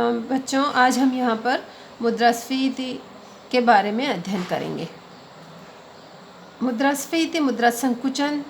बच्चों, आज हम यहाँ पर मुद्रास्फीति के बारे में अध्ययन करेंगे। मुद्रास्फीति, मुद्रा संकुचन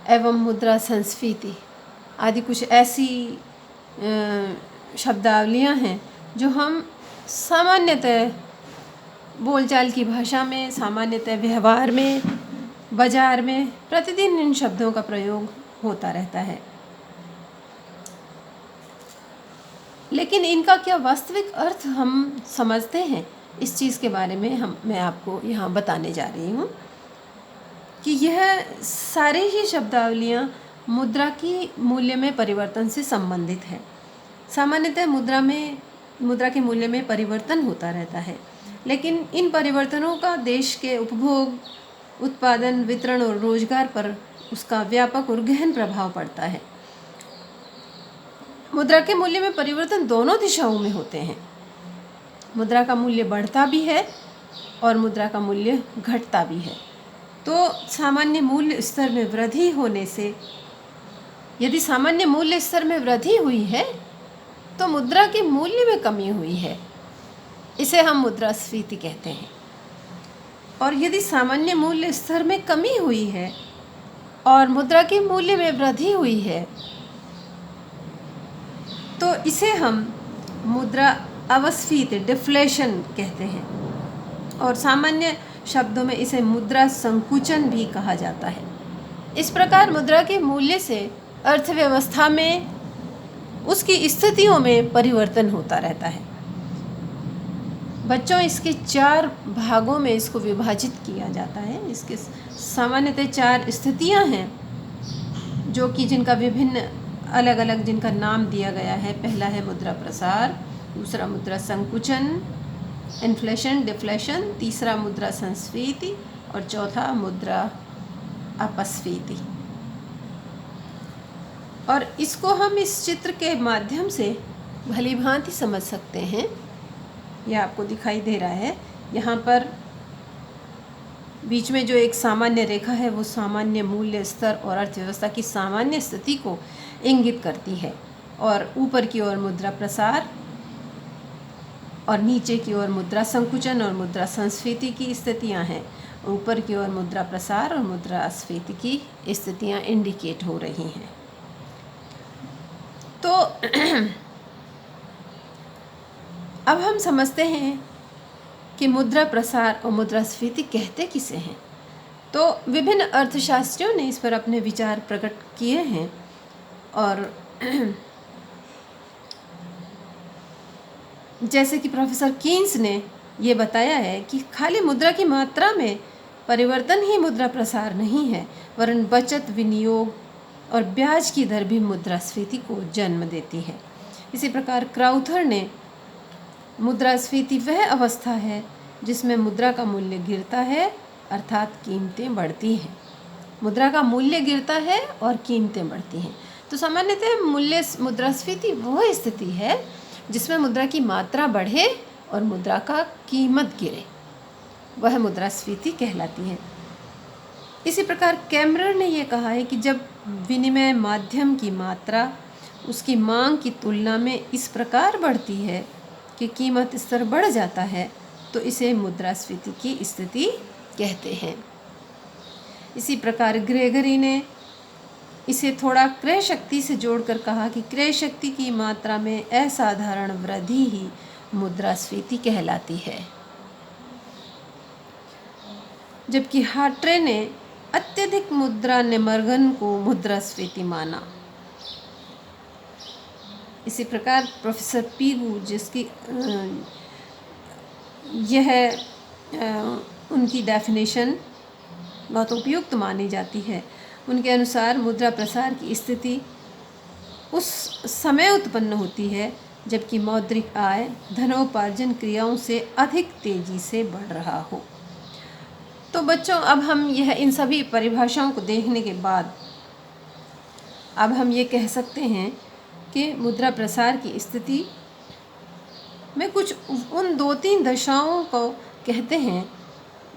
एवं मुद्रा संस्फीति आदि कुछ ऐसी शब्दावलियाँ हैं जो हम सामान्यतः बोलचाल की भाषा में, सामान्यतः व्यवहार में, बाजार में प्रतिदिन इन शब्दों का प्रयोग होता रहता है। लेकिन इनका क्या वास्तविक अर्थ हम समझते हैं, इस चीज़ के बारे में मैं आपको यहाँ बताने जा रही हूँ कि यह सारे ही शब्दावलियाँ मुद्रा की मूल्य में परिवर्तन से संबंधित है। सामान्यतः मुद्रा के मूल्य में परिवर्तन होता रहता है, लेकिन इन परिवर्तनों का देश के उपभोग, उत्पादन, वितरण और रोजगार पर उसका व्यापक और गहन प्रभाव पड़ता है। मुद्रा के मूल्य में परिवर्तन दोनों दिशाओं में होते हैं। मुद्रा का मूल्य बढ़ता भी है और मुद्रा का मूल्य घटता भी है। तो सामान्य मूल्य स्तर में वृद्धि होने से, यदि सामान्य मूल्य स्तर में वृद्धि हुई है तो मुद्रा के मूल्य में कमी हुई है, इसे हम मुद्रास्फीति कहते हैं। और यदि सामान्य मूल्य स्तर में कमी हुई है और मुद्रा के मूल्य में वृद्धि हुई है तो इसे हम मुद्रा अवस्फीति, डिफ्लेशन कहते हैं, और सामान्य शब्दों में इसे मुद्रा संकुचन भी कहा जाता है। इस प्रकार मुद्रा के मूल्य से अर्थव्यवस्था में, उसकी स्थितियों में परिवर्तन होता रहता है। बच्चों, इसके 4 भागों में इसको विभाजित किया जाता है। इसके सामान्यतः 4 स्थितियां हैं जो कि जिनका विभिन्न अलग अलग जिनका नाम दिया गया है। पहला है मुद्रा प्रसार, दूसरा मुद्रा संकुचन, इन्फ्लेशन, डिफ्लेशन, तीसरा मुद्रा संस्फीति और चौथा मुद्रा अपस्फीति। और इसको हम इस चित्र के माध्यम से भली भांति समझ सकते हैं। यह आपको दिखाई दे रहा है। यहाँ पर बीच में जो एक सामान्य रेखा है वो सामान्य मूल्य स्तर और अर्थव्यवस्था की सामान्य स्थिति को इंगित करती है, और ऊपर की ओर मुद्रा प्रसार और नीचे की ओर मुद्रा संकुचन और मुद्रा संस्फीति की स्थितियां हैं। ऊपर की ओर मुद्रा प्रसार और मुद्रा स्फीति की स्थितियां इंडिकेट हो रही हैं। तो अब हम समझते हैं कि मुद्रा प्रसार और मुद्रास्फीति कहते किसे हैं। तो विभिन्न अर्थशास्त्रियों ने इस पर अपने विचार प्रकट किए हैं, और जैसे कि प्रोफेसर कीन्स ने ये बताया है कि खाली मुद्रा की मात्रा में परिवर्तन ही मुद्रा प्रसार नहीं है, वरन बचत, विनियोग और ब्याज की दर भी मुद्रास्फीति को जन्म देती है। इसी प्रकार क्राउथर ने मुद्रास्फीति वह अवस्था है जिसमें मुद्रा का मूल्य गिरता है, अर्थात कीमतें बढ़ती हैं। मुद्रा का मूल्य गिरता है और कीमतें बढ़ती हैं। तो सामान्यतः मुद्रास्फीति वह स्थिति है जिसमें मुद्रा की मात्रा बढ़े और मुद्रा का कीमत गिरे, वह मुद्रास्फीति कहलाती है। इसी प्रकार कैमरर ने यह कहा है कि जब विनिमय माध्यम की मात्रा उसकी मांग की तुलना में इस प्रकार बढ़ती है कि कीमत स्तर बढ़ जाता है तो इसे मुद्रास्फीति की स्थिति कहते हैं। इसी प्रकार ग्रेगरी ने इसे थोड़ा क्रय शक्ति से जोड़कर कहा कि क्रय शक्ति की मात्रा में असाधारण वृद्धि ही मुद्रास्फीति कहलाती है। जबकि हार्ट्रे ने अत्यधिक मुद्रा निमर्गन को मुद्रास्फीति माना। इसी प्रकार प्रोफेसर पीगू, जिसकी यह उनकी डेफिनेशन बहुत उपयुक्त मानी जाती है, उनके अनुसार मुद्रा प्रसार की स्थिति उस समय उत्पन्न होती है जबकि मौद्रिक आय धनोपार्जन क्रियाओं से अधिक तेजी से बढ़ रहा हो। तो बच्चों, अब हम इन सभी परिभाषाओं को देखने के बाद अब हम ये कह सकते हैं कि मुद्रा प्रसार की स्थिति में कुछ उन 2-3 दशाओं को कहते हैं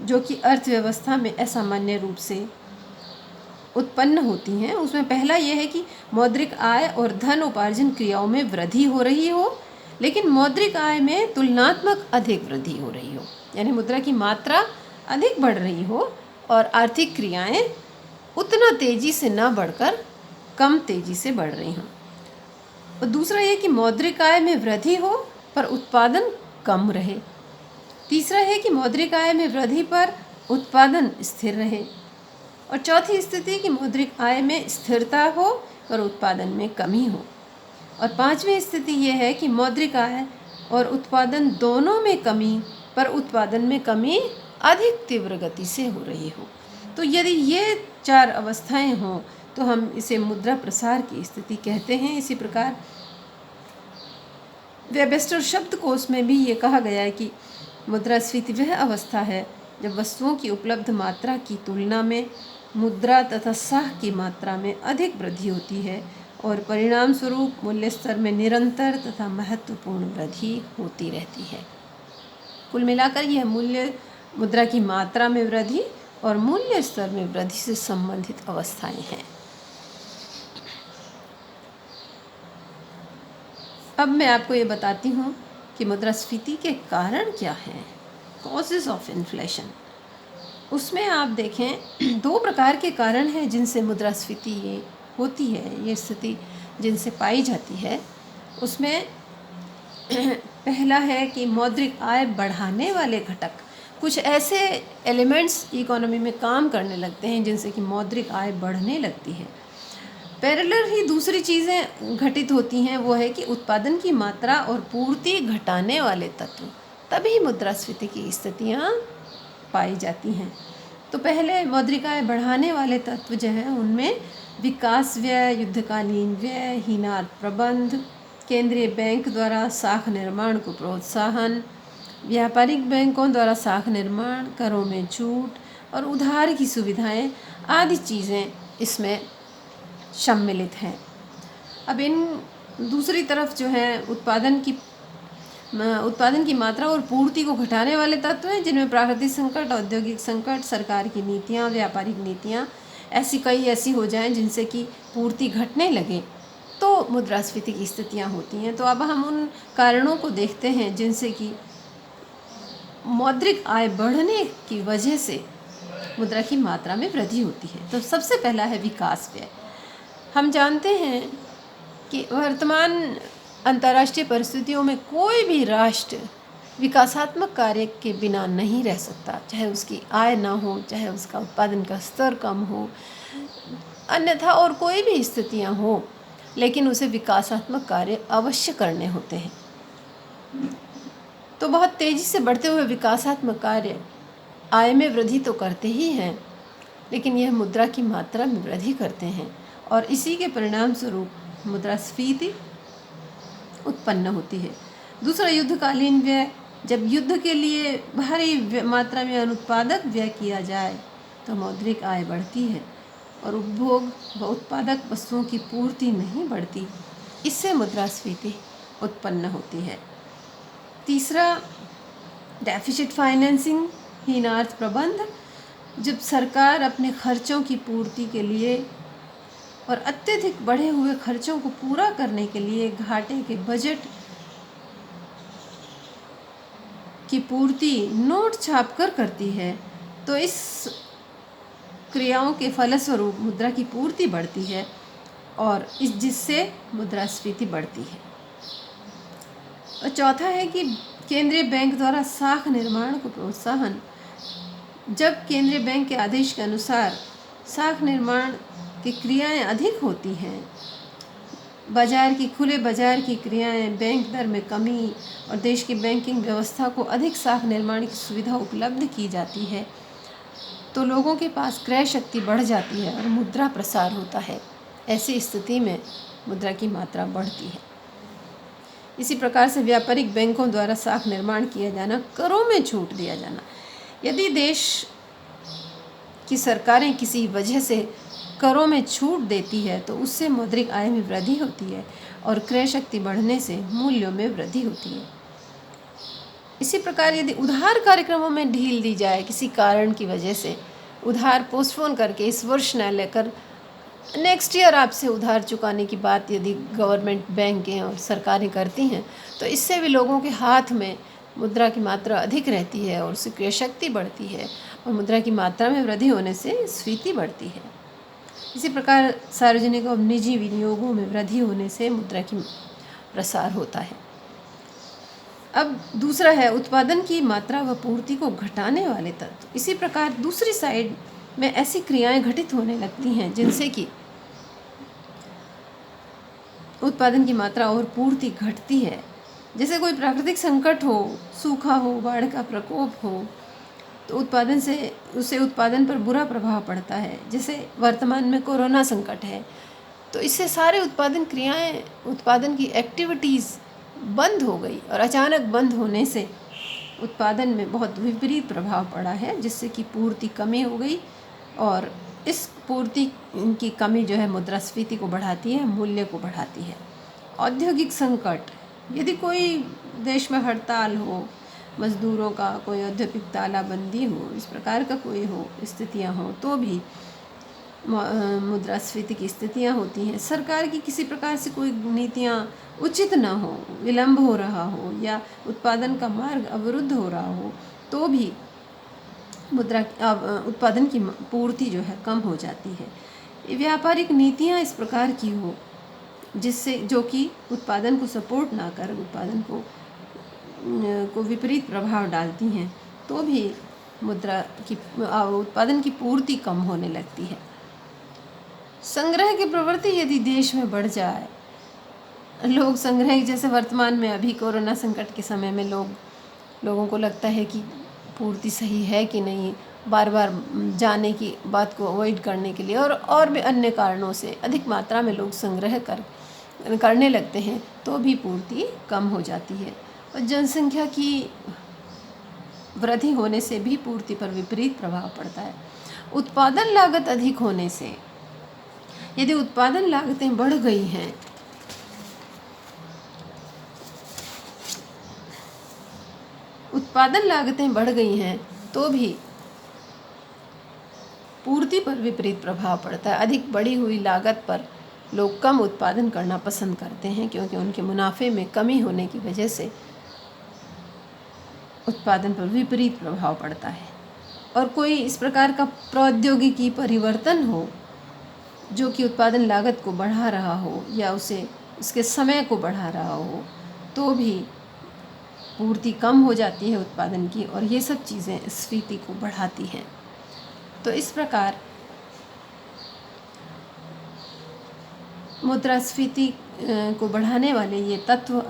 जो कि अर्थव्यवस्था में असामान्य रूप से उत्पन्न होती हैं। उसमें पहला यह है कि मौद्रिक आय और धन उपार्जन क्रियाओं में वृद्धि हो रही हो, लेकिन मौद्रिक आय में तुलनात्मक अधिक वृद्धि हो रही हो, यानी मुद्रा की मात्रा अधिक बढ़ रही हो और आर्थिक क्रियाएं उतना तेजी से न बढ़कर कम तेजी से बढ़ रही हों। और दूसरा ये कि मौद्रिक आय में वृद्धि हो पर उत्पादन कम रहे। तीसरा है कि मौद्रिक आय में वृद्धि पर उत्पादन स्थिर रहे। और चौथी स्थिति कि मौद्रिक आय में स्थिरता हो और उत्पादन में कमी हो। और पांचवी स्थिति ये है कि मौद्रिक आय और उत्पादन दोनों में कमी पर उत्पादन में कमी अधिक तीव्र गति से हो रही हो। तो यदि ये चार अवस्थाएं हों तो हम इसे मुद्रा प्रसार की स्थिति कहते हैं। इसी प्रकार वेबस्टर शब्दकोश में भी ये कहा गया है कि मुद्रास्फीति वह अवस्था है जब वस्तुओं की उपलब्ध मात्रा की तुलना में मुद्रा तथा साख की मात्रा में अधिक वृद्धि होती है और परिणाम स्वरूप मूल्य स्तर में निरंतर तथा महत्वपूर्ण वृद्धि होती रहती है। कुल मिलाकर यह मुद्रा की मात्रा में वृद्धि और मूल्य स्तर में वृद्धि से संबंधित अवस्थाएं हैं। अब मैं आपको ये बताती हूँ कि मुद्रास्फीति के कारण क्या हैं, कॉजेज ऑफ इन्फ्लेशन। उसमें आप देखें दो प्रकार के कारण हैं जिनसे मुद्रास्फीति ये होती है, ये स्थिति जिनसे पाई जाती है। उसमें पहला है कि मौद्रिक आय बढ़ाने वाले घटक, कुछ ऐसे एलिमेंट्स इकोनॉमी में काम करने लगते हैं जिनसे कि मौद्रिक आय बढ़ने लगती है। पैरेलल ही दूसरी चीज़ें घटित होती हैं, वो है कि उत्पादन की मात्रा और पूर्ति घटाने वाले तत्व, तभी मुद्रास्फीति की स्थितियाँ पाई जाती हैं। तो पहले मौद्रिक आय बढ़ाने वाले तत्व जो हैं उनमें विकास व्यय, युद्धकालीन व्यय, हीनार्थ प्रबंध, केंद्रीय बैंक द्वारा साख निर्माण को प्रोत्साहन, व्यापारिक बैंकों द्वारा साख निर्माण, करों में छूट और उधार की सुविधाएं आदि चीज़ें इसमें सम्मिलित हैं। अब इन दूसरी तरफ जो है उत्पादन की मात्रा और पूर्ति को घटाने वाले तत्व हैं जिनमें प्राकृतिक संकट, औद्योगिक संकट, सरकार की नीतियाँ, व्यापारिक नीतियाँ ऐसी हो जाएं जिनसे कि पूर्ति घटने लगे तो मुद्रास्फीति की स्थितियाँ होती हैं। तो अब हम उन कारणों को देखते हैं जिनसे कि मौद्रिक आय बढ़ने की वजह से मुद्रा की मात्रा में वृद्धि होती है। तो सबसे पहला है विकास व्यय। हम जानते हैं कि वर्तमान अंतर्राष्ट्रीय परिस्थितियों में कोई भी राष्ट्र विकासात्मक कार्य के बिना नहीं रह सकता, चाहे उसकी आय ना हो, चाहे उसका उत्पादन का स्तर कम हो, अन्यथा और कोई भी स्थितियां हो, लेकिन उसे विकासात्मक कार्य अवश्य करने होते हैं। तो बहुत तेज़ी से बढ़ते हुए विकासात्मक कार्य आय में वृद्धि तो करते ही हैं, लेकिन यह मुद्रा की मात्रा में वृद्धि करते हैं और इसी के परिणाम स्वरूप मुद्रास्फीति उत्पन्न होती है। दूसरा युद्धकालीन व्यय, जब युद्ध के लिए भारी मात्रा में अनुत्पादक व्यय किया जाए तो मौद्रिक आय बढ़ती है और उपभोग व उत्पादक वस्तुओं की पूर्ति नहीं बढ़ती, इससे मुद्रास्फीति उत्पन्न होती है। तीसरा डेफिसिट फाइनेंसिंग, हीनार्थ प्रबंध, जब सरकार अपने खर्चों की पूर्ति के लिए और अत्यधिक बढ़े हुए खर्चों को पूरा करने के लिए घाटे के बजट की पूर्ति नोट छापकर करती है, तो इस क्रियाओं के फलस्वरूप मुद्रा की पूर्ति बढ़ती है और जिससे मुद्रास्फीति बढ़ती है। और चौथा है कि केंद्रीय बैंक द्वारा साख निर्माण को प्रोत्साहन। जब केंद्रीय बैंक के आदेश के अनुसार साख निर्माण की क्रियाएं अधिक होती हैं, खुले बाजार की क्रियाएं, बैंक दर में कमी और देश की बैंकिंग व्यवस्था को अधिक साख निर्माण की सुविधा उपलब्ध की जाती है, तो लोगों के पास क्रय शक्ति बढ़ जाती है और मुद्रा प्रसार होता है। ऐसी स्थिति में मुद्रा की मात्रा बढ़ती है। इसी प्रकार से व्यापारिक बैंकों द्वारा साख निर्माण किया जाना, करों में छूट दिया जाना। यदि देश की सरकारें किसी वजह से करों में छूट देती है तो उससे मौद्रिक आय में वृद्धि होती है और क्रय शक्ति बढ़ने से मूल्यों में वृद्धि होती है। इसी प्रकार यदि उधार कार्यक्रमों में ढील दी जाए, किसी कारण की वजह से उधार पोस्टपोन करके इस वर्ष न लेकर नेक्स्ट ईयर आपसे उधार चुकाने की बात यदि गवर्नमेंट बैंकें और सरकारें करती हैं तो इससे भी लोगों के हाथ में मुद्रा की मात्रा अधिक रहती है और उससे क्रय शक्ति बढ़ती है और मुद्रा की मात्रा में वृद्धि होने से स्फीति बढ़ती है। इसी प्रकार सार्वजनिक और निजी विनियोगों में वृद्धि होने से मुद्रा की प्रसार होता है। अब दूसरा है उत्पादन की मात्रा व पूर्ति को घटाने वाले तत्व। इसी प्रकार दूसरी साइड में ऐसी क्रियाएं घटित होने लगती हैं जिनसे कि उत्पादन की मात्रा और पूर्ति घटती है। जैसे कोई प्राकृतिक संकट हो, सूखा हो, बाढ़ का प्रकोप हो, तो उत्पादन पर बुरा प्रभाव पड़ता है। जैसे वर्तमान में कोरोना संकट है, तो इससे सारे उत्पादन क्रियाएं, उत्पादन की एक्टिविटीज़ बंद हो गई और अचानक बंद होने से उत्पादन में बहुत विपरीत प्रभाव पड़ा है, जिससे कि पूर्ति कमी हो गई और इस पूर्ति की कमी जो है मुद्रास्फीति को बढ़ाती है, मूल्य को बढ़ाती है। औद्योगिक संकट, यदि कोई देश में हड़ताल हो, मजदूरों का कोई औद्योगिक तालाबंदी हो, इस प्रकार का कोई हो स्थितियां हो, तो भी मुद्रास्फीति की स्थितियां होती हैं। सरकार की किसी प्रकार से कोई नीतियां उचित न हो, विलंब हो रहा हो या उत्पादन का मार्ग अवरुद्ध हो रहा हो, तो भी उत्पादन की पूर्ति जो है कम हो जाती है। व्यापारिक नीतियां इस प्रकार की हो जिससे जो कि उत्पादन को सपोर्ट ना कर उत्पादन को विपरीत प्रभाव डालती हैं, तो भी उत्पादन की पूर्ति कम होने लगती है। संग्रह की प्रवृत्ति यदि देश में बढ़ जाए, लोग संग्रह, जैसे वर्तमान में अभी कोरोना संकट के समय में लोगों को लगता है कि पूर्ति सही है कि नहीं, बार बार जाने की बात को अवॉइड करने के लिए और भी अन्य कारणों से अधिक मात्रा में लोग संग्रह करने लगते हैं, तो भी पूर्ति कम हो जाती है। और जनसंख्या की वृद्धि होने से भी पूर्ति पर विपरीत प्रभाव पड़ता है। उत्पादन लागत अधिक होने से, यदि उत्पादन लागतें बढ़ गई हैं तो भी पूर्ति पर विपरीत प्रभाव पड़ता है। अधिक बढ़ी हुई लागत पर लोग कम उत्पादन करना पसंद करते हैं, क्योंकि उनके मुनाफे में कमी होने की वजह से उत्पादन पर विपरीत प्रभाव पड़ता है। और कोई इस प्रकार का प्रौद्योगिकी परिवर्तन हो जो कि उत्पादन लागत को बढ़ा रहा हो या उसके समय को बढ़ा रहा हो, तो भी पूर्ति कम हो जाती है उत्पादन की, और ये सब चीज़ें स्फीति को बढ़ाती हैं। तो इस प्रकार मुद्रास्फीति को बढ़ाने वाले ये तत्व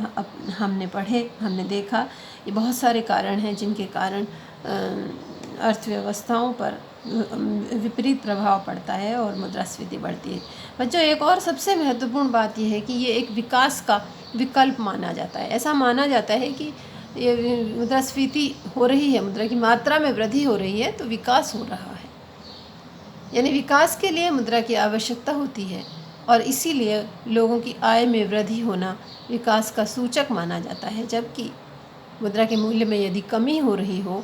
हमने देखा। ये बहुत सारे कारण हैं जिनके कारण अर्थव्यवस्थाओं पर विपरीत प्रभाव पड़ता है और मुद्रास्फीति बढ़ती है। बच्चों, एक और सबसे महत्वपूर्ण बात यह है कि ये एक विकास का विकल्प माना जाता है। ऐसा माना जाता है कि ये मुद्रास्फीति हो रही है, मुद्रा की मात्रा में वृद्धि हो रही है, तो विकास हो रहा है। यानी विकास के लिए मुद्रा की आवश्यकता होती है और इसीलिए लोगों की आय में वृद्धि होना विकास का सूचक माना जाता है। जबकि मुद्रा के मूल्य में यदि कमी हो रही हो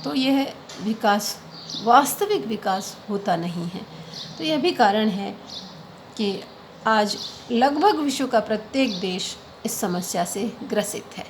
तो यह विकास, वास्तविक विकास होता नहीं है। तो यह भी कारण है कि आज लगभग विश्व का प्रत्येक देश इस समस्या से ग्रसित है।